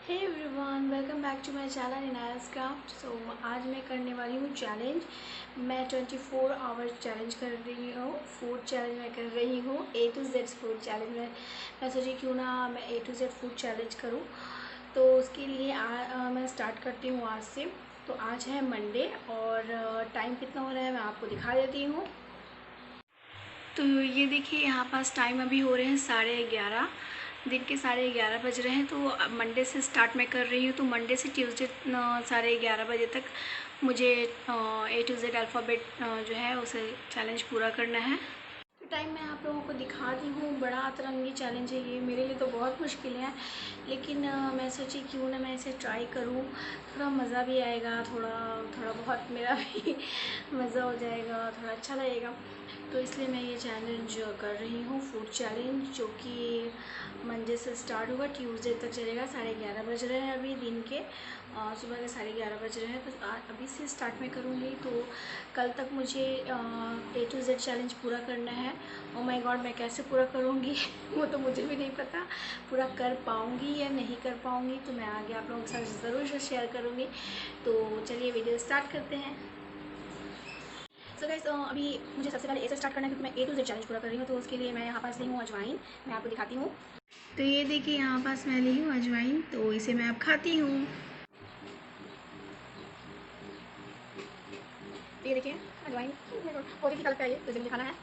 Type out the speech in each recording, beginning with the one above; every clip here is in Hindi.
Hey everyone, welcome back to my channel Inaaya's craft. So आज मैं करने वाली हूँ चैलेंज। मैं 24 आवर्स चैलेंज कर रही हूँ। फूड चैलेंज मैं कर रही हूँ। A to Z food challenge मैं सोची क्यों ना मैं A to Z food challenge करूँ। तो उसके लिए मैं स्टार्ट करती हूँ आज से। तो आज है मंडे और टाइम कितना हो रहा है मैं आपको दिखा देती हूँ। तो ये देखिए यहाँ पास टाइम अभी हो रहे हैं 11:30, दिन के 11:30 बज रहे हैं। तो अब मंडे से स्टार्ट मैं कर रही हूँ। तो मंडे से ट्यूसडे 11:30 बजे तक मुझे A to Z अल्फ़ाबेट जो है उसे चैलेंज पूरा करना है। तो टाइम मैं आप लोगों को दिखाती हूँ। बड़ा अतरंगी चैलेंज है ये, मेरे लिए तो बहुत मुश्किल है, लेकिन मैं सोची क्यों ना मैं इसे ट्राई करूँ। थोड़ा मज़ा भी आएगा, थोड़ा थोड़ा बहुत मेरा भी मज़ा हो जाएगा, थोड़ा अच्छा लगेगा। तो इसलिए मैं ये चैलेंज कर रही हूँ, फूड चैलेंज, जो कि मंडे से स्टार्ट होगा, ट्यूसडे तक चलेगा। 11:30 बज रहे हैं अभी दिन के, सुबह के 11:30 बज रहे हैं। तो अभी से स्टार्ट मैं करूँगी। तो कल तक मुझे A to Z चैलेंज पूरा करना है। ओ माय गॉड, मैं कैसे पूरा करूँगी वो तो मुझे भी नहीं पता। पूरा कर पाऊँगी या नहीं कर पाऊँगी तो मैं आगे आप लोगों के साथ ज़रूर शेयर करूँगी। तो चलिए वीडियो स्टार्ट करते हैं। सो गाइस, अभी मुझे सबसे पहले ए से स्टार्ट करना है, क्योंकि मैं A to Z चैलेंज पूरा कर रही हूँ। तो उसके लिए मैं यहाँ पास ली हूँ अजवाइन, मैं आपको दिखाती हूँ। तो ये देखिए यहाँ पास मैं ली हूँ अजवाइन, तो इसे मैं अब खाती हूँ। ये देखिए अजवाइन बहुत ही कलर का है, तो इसे मुझे खाना है।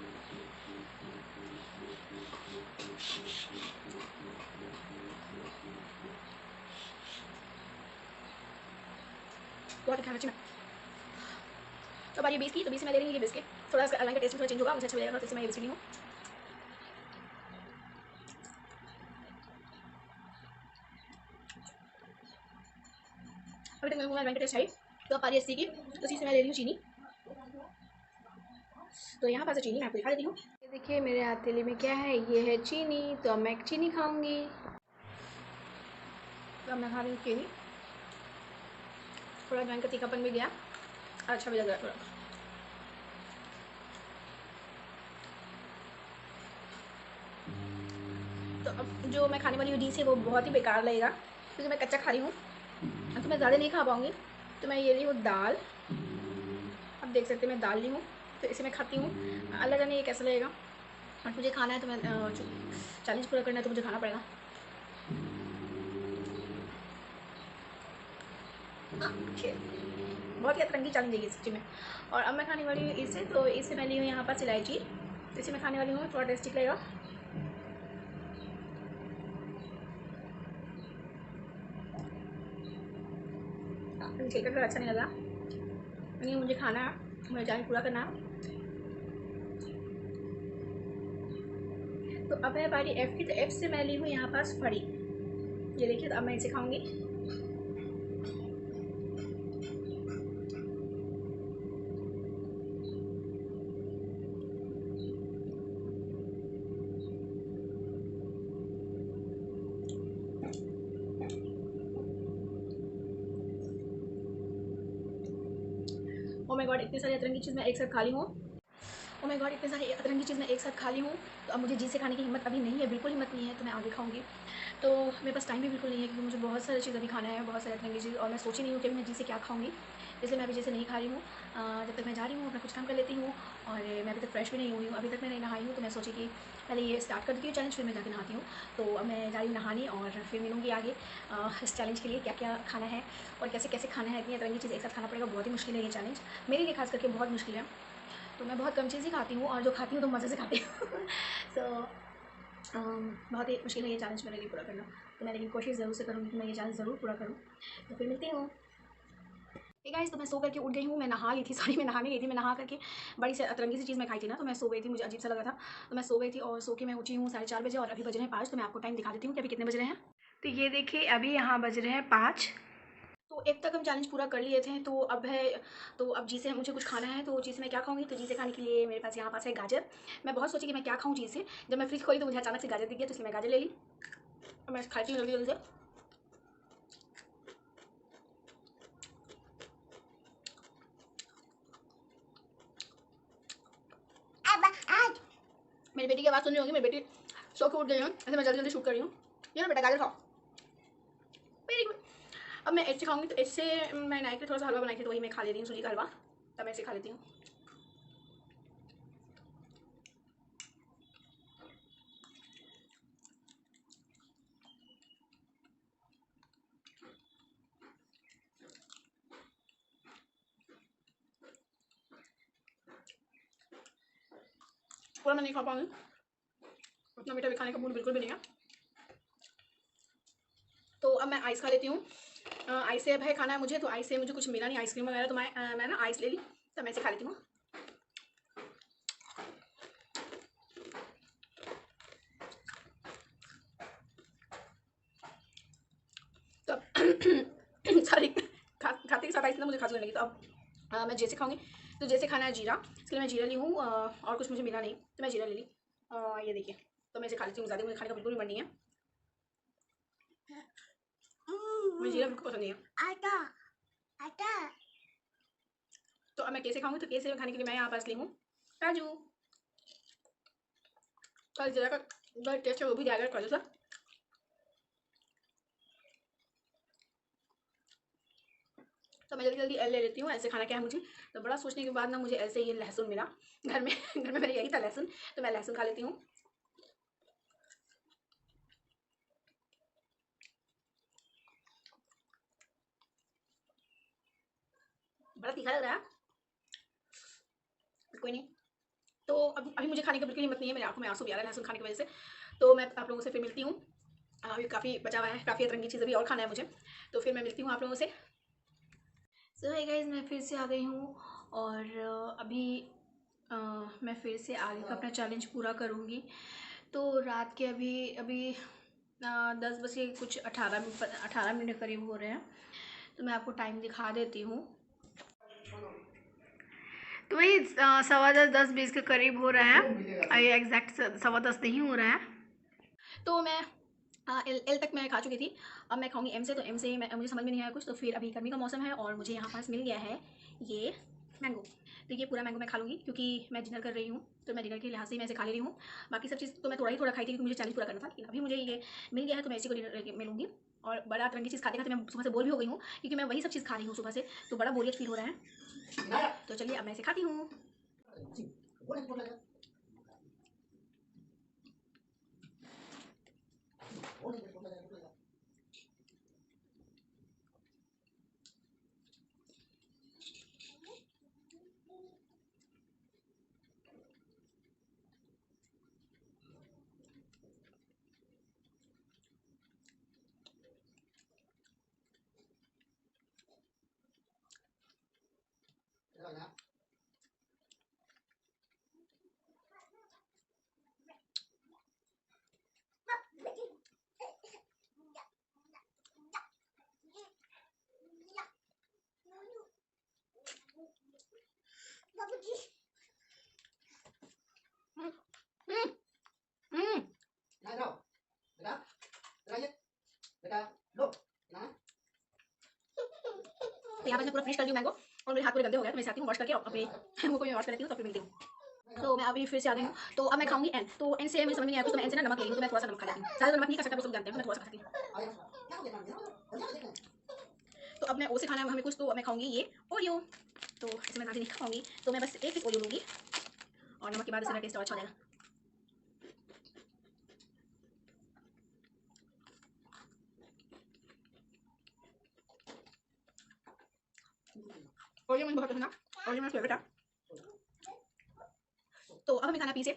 बहुत खाना चाहिए। तो बारी 20 की, तो 20 में ले रही हूँ ये बिस्किट। थोड़ा इसका अजवाइन का टेस्ट थोड़ा चेंज होगा, मुझे अच्छा लगेगा, तो इससे मैं ये बिस्किट ली हूँ। अभी तक मेरे को अजवाइन का टेस्ट है। तो अब पारी 80 की, तो इसी से मैं ले रही हूँ चीनी। तो यहाँ पास चीनी मैं आपको दिखा देती हूँ। ये देखिए मेरे हथेली में क्या है, ये है चीनी। तो अब मैं चीनी खाऊंगी। तो अब मैं खा रही हूँ चीनी। थोड़ा अजवाइन का तीखापन भी गया, अच्छा भी लग रहा है थोड़ा। तो अब जो मैं खाने वाली हूँ डिश है वो बहुत ही बेकार लगेगा, क्योंकि मैं कच्चा खा रही हूँ। तो मैं ज़्यादा नहीं खा पाऊँगी। तो मैं ये ली हूँ दाल। अब देख सकते हैं मैं दाल ली हूँ, तो इसे मैं खाती हूँ। अल्लाह जाने ये कैसा लगेगा, और मुझे खाना है तो मैं चैलेंज पूरा करना है तो मुझे खाना पड़ेगा। बहुत ही अतरंगी चैलेंज है ये सच्ची में। और अब मैं खाने वाली हूँ इसे। तो इसे मैं ली हूँ यहाँ पर इलायची, तो इसे मैं खाने वाली हूँ, थोड़ा टेस्टी लगेगा। छिलका थोड़ा अच्छा नहीं लगा, लेकिन मुझे खाना है, मुझे चैलेंज पूरा करना है। तो अब है बारी F की। तो F से मैं ली हूँ यहाँ पास फड़ी। ये देखिए, तो अब मैं इसे खाऊंगी। ओ माय गॉड, इतनी सारी अतरंगी चीज़ मैं एक साथ खा ली हूँ। ओ माय गॉड, इतने सारी अतरंगी चीज़ मैं एक साथ खा ली हूँ। तो अब मुझे जी से खाने की हिम्मत अभी नहीं है, बिल्कुल हिम्मत नहीं है। तो मैं आगे खाऊंगी। तो मेरे पास टाइम भी बिल्कुल नहीं है, क्योंकि मुझे बहुत सारी चीज़ अभी खाना है, बहुत सारी अतरंगी चीज़। और मैं सोची नहीं हूँ कि अभी मैं जी से क्या खाऊंगी, इसलिए मैं अभी जैसे नहीं खा रही हूँ। जब तक मैं जा रही हूँ अपना कुछ काम कर लेती हूँ। और मैं अभी तक फ्रेश भी नहीं हुई हूँ, अभी तक मैं नहीं नहाई हूँ। तो मैं सोची कि पहले ये स्टार्ट कर देती हूँ चैलेंज, फिर मैं जाकर नहाती हूँ। तो अब मैं जा रही हूँ नहाने, और फिर मिलूँगी आगे इस चैलेंज के लिए क्या क्या खाना है और कैसे कैसे खाना है। इतनी अतरंगी चीज़ एक साथ खाना पड़ेगा, बहुत ही मुश्किल है ये चैलेंज, मेरे लिए खास करके बहुत मुश्किल है। तो मैं बहुत कम चीज़ ही खाती हूँ, और जो खाती हूँ तो मज़े से खाती हूँ। सो बहुत ही मुश्किल है ये चैलेंज मेरे लिए पूरा करना। तो मैं लेकिन कोशिश ज़रूर से करूँगी कि मैं ये चैलेंज ज़रूर पूरा करूँ। तो फिर मिलती हूँ। हे गाइस, तो मैं सो करके उठ गई हूँ। मैं नहा ली थी, सॉरी मैं नहाने गई थी। मैं नहा करके बड़ी से अतरंगी सी चीज़ मैं खाई थी ना, तो मैं सो गई थी, मुझे अजीब सा लगा था। तो मैं सो गई थी, और सो के मैं उठी हूँ 4:30 बजे, और अभी बज रहे हैं 5। तो मैं आपको टाइम दिखा देती हूँ कि अभी कितने बज रहे हैं। तो ये देखिए अभी यहाँ बज रहे हैं 5। तो एक तक हम चैलेंज पूरा कर लिए थे। तो अब है, तो अब जी से मुझे कुछ खाना है। तो जी से मैं क्या खाऊंगी, तो जी से खाने के लिए मेरे पास यहाँ पास है गाजर। मैं बहुत सोची कि मैं क्या खाऊँ जी से। जब मैं फ्रिज खोली तो मुझे अचानक से गाजर दिख गया, तो इसलिए मैं गाजर ले ली। और मैं खाती हूँ जल्दी जल्दी से। मेरी बेटी की आवाज़ सुन रही होगी, मेरी बेटी सो के उठ गई है, ऐसे मैं जल्दी जल्दी शूट कर रही हूँ। ये ना बेटा गाजर खाओ, वेरी गुड। अब मैं ऐसे खाऊंगी, तो ऐसे मैं नाइट में थोड़ा सा हलवा बनाई थी, तो वही मैं खा ले रही हूँ, सूजी का हलवा। तब मैं ऐसे खा लेती हूँ। पूरा मैं नहीं खा पाऊंगी, उतना मीठा भी खाने का मूड बिल्कुल भी नहीं है। तो अब मैं आइस खा लेती हूँ। आइस से अब है खाना है मुझे, तो आइस से मुझे कुछ मिला नहीं आइसक्रीम वगैरह, तो मैं ना आइस ले ली, तो मैं इसे खा लेती हूँ। तो सॉरी, खाते के साथ आइस ना मुझे खांसी होने लगी, तो अब मैं जैसे खाऊंगी। तो जैसे खाना है जीरा, इसलिए मैं जीरा ली हूँ, और कुछ मुझे मिला नहीं, तो मैं जीरा ले ली। ये देखिए, तो मैं इसे खा लेती हूँ, ज़्यादा मुझे खाने का बिल्कुल भी मन नहीं है, मुझे जीरा बिल्कुल पसंद नहीं है। आटा आटा। तो अब मैं कैसे खाऊंगी, तो कैसे खाने के लिए मैं यहाँ पास ली हूँ काजू। कल जीरा का जो टेस्ट है वो भी जाएगा काजू से। तो मैं जल्दी जल्दी एल ले लेती हूँ। ऐसे खाना क्या है मुझे, तो बड़ा सोचने के बाद ना मुझे ऐसे ये लहसुन मिला घर में घर में मेरे यही था लहसुन, तो मैं लहसुन खा लेती हूँ। बड़ा तीखा लग रहा है, कोई नहीं। तो अब अभी मुझे खाने की बिल्कुल हिम्मत नहीं है, मेरी आंखों में आंसू भी आ रहा है लहसुन खाने की वजह से। तो मैं आप लोगों से फिर मिलती हूँ। अभी काफ़ी बचा हुआ है, काफ़ी अतरंगी चीज़ अभी और खाना है मुझे, तो फिर मैं मिलती हूँ आप लोगों से। सो है गाइस, मैं फिर से आ गई हूँ, और अभी मैं फिर से आगे का अपना चैलेंज पूरा करूँगी। तो रात के अभी अभी 10 बजे कुछ 18 मिनट करीब हो रहे हैं, तो मैं आपको टाइम दिखा देती हूँ। तो वही 10:15 के करीब हो रहा है, ये एग्जैक्ट 10:15 नहीं हो रहा है। तो मैं एल तक मैं खा चुकी थी, अब मैं खाऊंगी एम से। तो एम से मुझे समझ में नहीं आया कुछ, तो फिर अभी गर्मी का मौसम है और मुझे यहाँ पास मिल गया है ये मैंगो। तो ये पूरा मैंगो मैं खा लूँगी, क्योंकि मैं डिनर कर रही हूँ, तो मैं डिनर के लिहाज से मैं इसे खा ले रही हूँ। बाकी सब चीज़ तो मैं थोड़ा खाई थी, क्योंकि मुझे चैलेंज पूरा करना था, लेकिन अभी मुझे ये मिल गया है, तो मैं इसी को डिनर में लूँगी। और बड़ा तरंगी चीज़ खाते खाते मैं सुबह से बोर भी हो गई हूँ, क्योंकि मैं वही सब चीज़ खा रही हूँ सुबह से, तो बड़ा बोरियत फील हो रहा है। तो चलिए अब मैं इसे खाती हूँ। तो यहाँ पर मैं पूरा फिनिश कर दी मैंगो, और मेरे हाथ पूरे गंदे हो गए, तो मैं चाहती हूँ वॉश करके अपने मुंह को मैं वॉश कर लेती हूँ, तो फिर मिलती हूँ। तो मैं अभी फिर से आ गई हूँ, तो अब मैं खाऊंगी एन। तो एन से मुझे समझ में नहीं आया कुछ, तो मैं एन से ना नमक ले रही हूँ, तो मैं थोड़ा सा नमक खा लेती हूँ, ज़्यादा नमक नहीं खा सकता, वो सब जानते हैं, तो मैं थोड़ा सा खाती हूँ। तो अब मैं ओ से खाना है हमें कुछ, तो मैं खाऊंगी ये ओरियो। तो इसे मैं ज़्यादा नहीं खा पाऊंगी, तो मैं बस एक पीस ओरियो लूँगी, और नमक के बाद इसका टेस्ट और अच्छा हो जाएगा। ओरियो मुझे बहुत पसंद है, ओरियो मेरा फेवरेट है। तो अब हमें खाना पी से।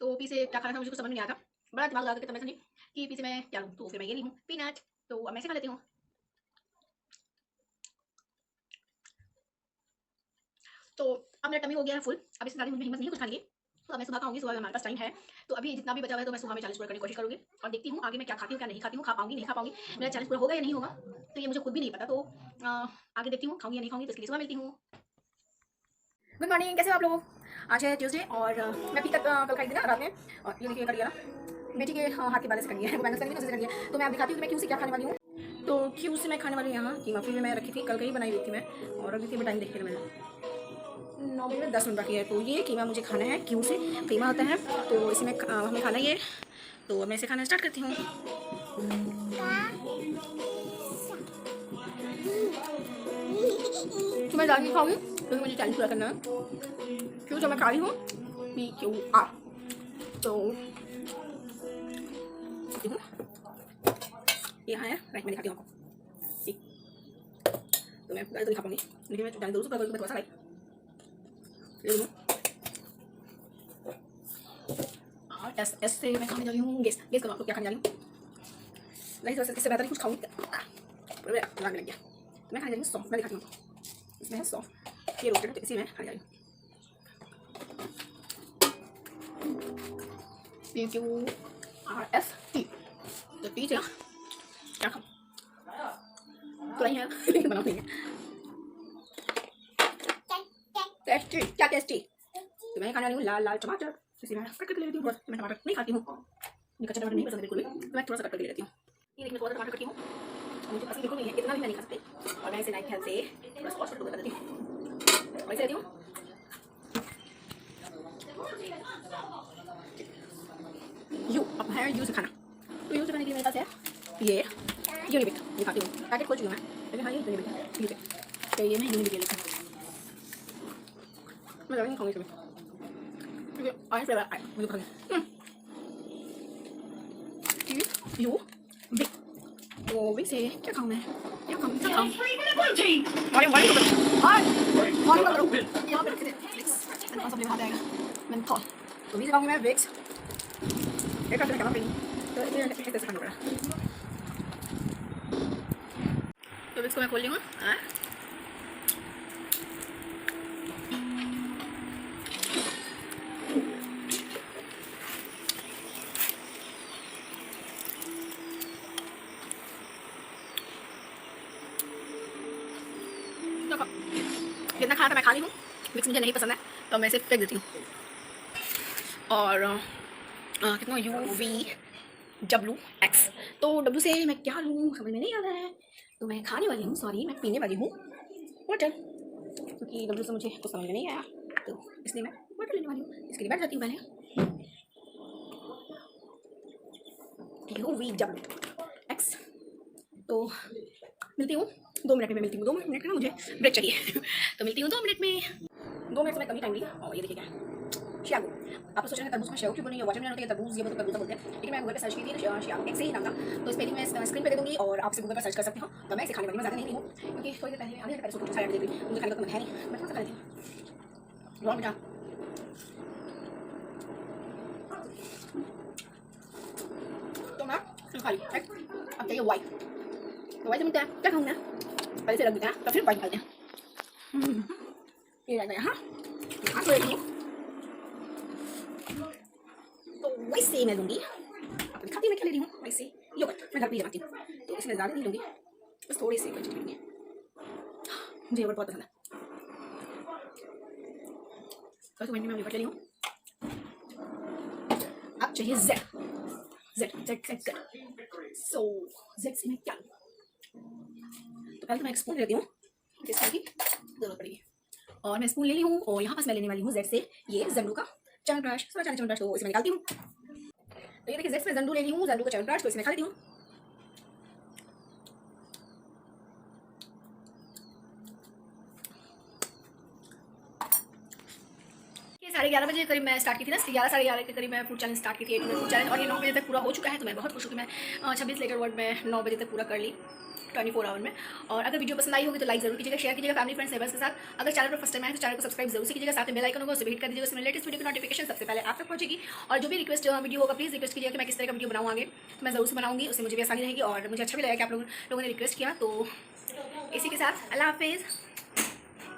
तो पी से क्या खाना था मुझे कुछ समझ में नहीं आया था, बड़ा दिमाग लगा के तब मैं समझी कि पी से मैं क्या लूँ, तो फिर मैं ये ली हूँ पीनट। तो अब मैं इसे खा लेती हूँ। तो अब मेरा टमी हो गया है फुल, अब इससे ज़्यादा मुझे हिम्मत नहीं है कुछ खाने की, तो अब मैं सुबह खाऊंगी, सुबह हमारे पास टाइम है, तो अभी जितना भी बचा हुआ है तो मैं सुबह में चैलेंज पूरा करने की कोशिश करूँगी, और देखती हूँ आगे मैं क्या खाती हूँ क्या नहीं खाती हूँ, खा पाऊंगी नहीं खा पाऊंगी, मेरा चैलेंज पूरा होगा या नहीं होगा, तो ये मुझे खुद भी नहीं पता। तो आगे देखती हूँ खाऊंगी या नहीं खाऊंगी, तो इसके लिए सुबह मिलती हूँ। गुड मॉर्निंग, कैसे हो आप लोग। आज है ट्यूसडे, और मैं अभी तक कल खाई थी ना रात में, और ये देखिए कर लिया ना बेटी के हाथ के बाल से कर लिया है, मैंने करनी उसे कर लिया। तो मैं आप दिखाती हूँ कि मैं क्यों से क्या खाने वाली हूँ। तो क्यों से मैं खाने वाली हूँ यहाँ कीमा, फिर मैं रखी थी कल कहीं बनाई हुई थी मैं, और अभी थी टाइम देखते मैंने 9 बजे में 10 मिनट बाकी है। तो ये कीमा मुझे खाना है, क्यों से कीमा होता है, तो इसमें हमें खाना ये। तो मैं इसे खाना स्टार्ट करती हूँ। मैं ज़्यादा नहीं खाऊंगी क्योंकि मुझे चैलेंज पूरा करना है। क्योंकि जब मैं खा रही हूँ PQR तो यहाँ है राइट। मैं दिखाती हूँ आपको ठीक। तो मैं ज़्यादा तो नहीं खा पाऊंगी लेकिन मैं चैलेंज जरूर करूँगी। थोड़ा सा लाइक ले लूँ और एस से मैं खाने जा रही हूँ। गेस करो आप लोग क्या खाने जा रही हूँ। नहीं तो इससे बेहतर कुछ खाऊंगी लगने लग गया। मैं खाने जा रही हूँ सॉफ्ट। मैं दिखाती हूँ इसमें है सॉफ्ट ये रोस्टेड तो इसी में खाने जा रही हूँ। PQRST तो पी क्या खाऊँ तो नहीं है लेकिन बना नहीं है टेस्टी। क्या टेस्टी तो मैं खाने वाली हूँ लाल लाल टमाटर। इसी में कट करके ले लेती हूँ। मैं टमाटर नहीं खाती हूँ, मुझे कच्चा टमाटर नहीं पसंद बिल्कुल भी, तो मैं थोड़ा सा कट करके ले लेती हूँ। ये देखिए थोड़ा सा टमाटर कटी हूँ, मुझे पसंद बिल्कुल नहीं है, इतना भी मैं नहीं खा सकती। और मैं इसे नाइट ख्याल से थोड़ा सॉस कर देती हूँ। वैसे लेती हूँ यू अब है यू से खाना। तो यू से खाने के लिए मेरे पास है ये यूनिबिक। ये खाती हूँ, पैकेट खोल चुकी हूँ मैं लेकिन हाँ ये यूनिबिक है। ठीक है तो ये मैं यूनिबिक ले लेती हूँ। मैं ज़्यादा नहीं खाऊंगी इसमें क्योंकि आई फ्लेवर आई मुझे खाऊंगी यू बिग। तो बिग से क्या खाऊँ मैं, क्या खाऊँ क्या खाऊँ। मॉर्निंग करो यहाँ पे रखे थे मैंने कौन सा फ्लेवर हाथ आएगा मैंने थॉट। तो भी खाऊंगी मैं विक्स एक करके करना पड़ेगी तो इसे कैसे खाना पड़ा। तो विक्स को मैं खोल ली हूँ। जितना खाना था मैं खा ली हूँ। मिक्स मुझे नहीं पसंद है तो मैं इसे फेंक देती हूँ। और कितना UVWX तो W से मैं क्या लूँ समझ में नहीं आ रहा है तो मैं खाने वाली हूँ, सॉरी मैं पीने वाली हूँ वाटर क्योंकि W से मुझे कुछ समझ में नहीं आया तो इसलिए मैं वाटर लेने वाली हूँ। इसके लिए बैठ जाती हूँ पहले। UVWX तो मिलती हूँ 2 मिनट में। मिलती हूँ 2 मिनट में, मुझे ब्रेक चाहिए तो मिलती हूँ 2 मिनट में। 2 मिनट से मैं कम ही टाइम ली। और ये देखिए क्या है शियागो। आप तो सोच रहे हैं तरबूज में शेव क्यों बनी है, वाटरमेलन होती है तरबूज, ये तो तरबूज बोलते हैं लेकिन मैं गूगल पे सर्च की थी शियागो एक से ही नाम था। तो स्पेलिंग मैं स्क्रीन पे दे दूँगी और आप गूगल पर सर्च कर सकते हो। तो मैं इसे खाने वाली मैं ज़्यादा नहीं ली हूँ क्योंकि थोड़ी देर पहले आने पहले सोच सारे देख रही मुझे खाने का मन है नहीं, मैं थोड़ा सा खा लेती हूँ। बहुत मीठा तो मैं खा ली। अब चाहिए वाइट तो वाइट मिलता है क्या खाऊँ मैं पहले से रख देते हैं तो फिर वाइट खाते हैं। ये रहेगा यहाँ तो लेती हूँ तो वैसे मैं लूँगी अपनी खाती मैं क्या ले रही हूँ वैसे योगर्ट मैं घर पे जमाती हूँ तो इसमें ज़्यादा नहीं लूँगी बस थोड़ी सी क्वांटिटी लूँगी। मुझे योगर्ट बहुत पसंद है तो मैं योगर्ट ले रही हूँ। अब चाहिए Z सो Z से मैं क्या लूँ तो पहले तो मैं एक स्पून लेती हूँ जिसकी जरूरत पड़ेगी और मैं स्पून ले ली हूँ। और यहाँ पास मैं लेने वाली हूँ Z से ये ज़ंडू का च्यवनप्राश च्यवनप्राश तो इसे मैं निकालती हूँ। तो ये देखिए Z में ज़ंडू ले ली हूँ, ज़ंडू का च्यवनप्राश तो इसे मैं खा लेती हूँ। ये 11:30 बजे करीब मैं स्टार्ट की थी ना, 11 के करीब मैं फूड चैलेंज स्टार्ट की थी, 8 मिनट फूड चैलेंज और ये 9 बजे तक पूरा हो चुका है। तो मैं बहुत खुश हूँ कि मैं 26 लीटर वर्ड में 9 बजे तक पूरा कर ली 24 आवर में। और अगर वीडियो पसंद आई होगी तो लाइक जरूर कीजिएगा, शेयर कीजिएगा फैमिली फ्रेंड्स नेबर्स के साथ। अगर चैनल पर फर्स्ट टाइम आए तो चैनल को सब्सक्राइब जरूर कीजिएगा, साथ में बेल आइकन होगा उसे हिट कर दीजिएगा, उसमें लेटेस्ट वीडियो की नोटिफिकेशन सबसे पहले आप तक पहुंचेगी। और जो भी रिक्वेस्ट वीडियो होगा प्लीज़ रिक्वेस्ट कीजिएगा कि मैं किस तरह का वीडियो बनाऊँ आगे, मैं जरूर से बनाऊँगी, उससे मुझे भी आसानी रहेगी और मुझे अच्छा भी लगेगा कि आप लोगों ने रिक्वेस्ट किया। तो इसी के साथ अल्लाह हाफिज़।